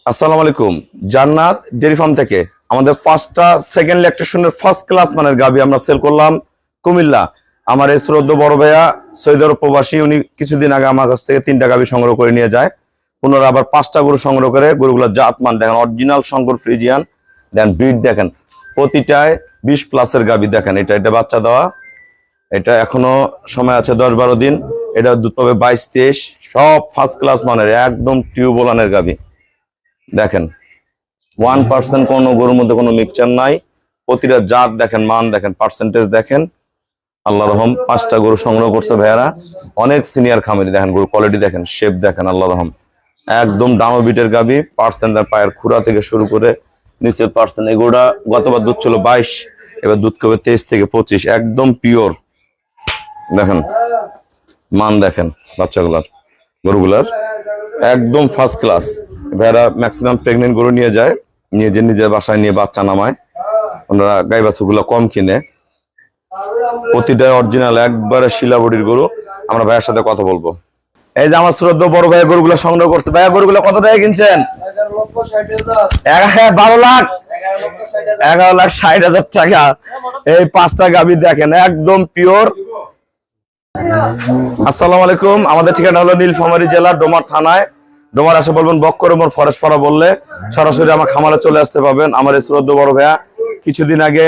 আসসালামু আলাইকুম। জান্নাত ডেয়ারি ফার্ম থেকে আমাদের পাঁচটা সেকেন্ড ল্যাকটেশনের ফার্স্ট ক্লাস মানের গাভী আমরা সেল করলাম কুমিল্লা। আমার এই শ্রদ্ধ বড় ভাইয়া সৌদি আরব প্রবাসী, উনি কিছুদিন আগে আমার কাছ থেকে 3টা গাভী সংগ্রহ করে নিয়ে যায়। পুনরায় আবার 5টা গরু সংগ্রহ করে, গরুগুলোর জাতমান দেখেন, অরিজিনাল শঙ্কর ফ্রিজিয়ান, দেন ব্রিড দেখেন, প্রতিটায় 20+ গাভী দেখেন। এটা বাচ্চা দেওয়া, এটা এখনো সময় আছে 10-12 দিন। এটা দুধ পাবে 22-23, সব ফার্স্ট ক্লাস মানের একদম টিউবওয়েলের গাভী দেখেন। 1% কোনো গরুর মধ্যে কোনো মিক্সচার নাই। প্রতিটা জাত দেখেন, মান দেখেন, পার্সেন্টেজ দেখেন। আল্লাহ রহম 5টা গরু সংগ্রহ করছে ভাইয়ারা, অনেক সিনিয়র খামারি দেখেন। গরু কোয়ালিটি দেখেন, শেপ দেখেন, আল্লাহ রহম একদম ডানো বিটের গাভী। পার্সেন্ট পায়ের খুরা থেকে শুরু করে নিচের পার্সেন্ট। এই গরুটা গতবার দুধ ছিল 22, এবার দুধ কবে 23 থেকে 25, একদম পিওর দেখেন। মান দেখেন বাচ্চাগুলার, গরুগুলার একদম ফার্স্ট ক্লাস। ভাইয়ারা ম্যাক্সিমাম প্রেগনেন্ট গরু নিয়ে যায়, নিয়ে যে নিজের বাসায় নিয়ে বাচ্চা নামায়। ওনারা গাই বাছুরগুলো কম কিনে, প্রতিটা অরিজিনাল একবারে শিলাবড়ির গরু। আমরা ভাইয়ের সাথে কথা বলবো। এই যে আমার শ্রদ্ধ বড় ভাইয়া গরুগুলো সংগ্রহ করছে। ভাইয়া গরুগুলো কত টাকা কিনছেন? 11,60,000 টাকা। এই 5টা গাভী দেখেন, একদম পিওর। আসসালামু আলাইকুম। আমাদের ঠিকানা হলো নীলফামারী জেলা ডোমার থানায়। ডোমার আসে বলবেন বক্করমোর ফরেস্ট পাড়া বললে সরাসরি আমার খামারে চলে আসতে পাবেন। আমার এই শ্রদ্ধ বড় ভাইয়া কিছুদিন আগে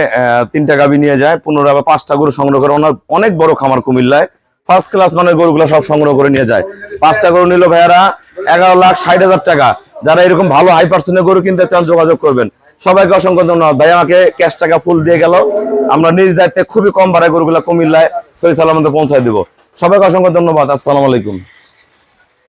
3টা গাভী নিয়ে যায়, পুনরায় আবার 5টা গরু সংগ্রহ করে। ওনার অনেক বড় খামার কুমিল্লায়, ফার্স্ট ক্লাস মানের গরুগুলো সব সংগ্রহ করে নিয়ে যায়। 5টা গরু নিল ভাইয়ারা 11,60,000 টাকা। যারা এরকম ভালো হাই পার্সেন্টের গরু কিনতে চান যোগাযোগ করবেন। সবাইকে অসংখ্য ধন্যবাদ। ভাই আমাকে ক্যাশ টাকা ফুল দিয়ে গেল, আমরা নিজ দায়িত্বে খুবই কম ভাড়ায় গরুগুলো কুমিল্লায় সহি সালামতে পৌঁছায় দিব। সবাইকে অসংখ্য ধন্যবাদ। আসসালামু আলাইকুম।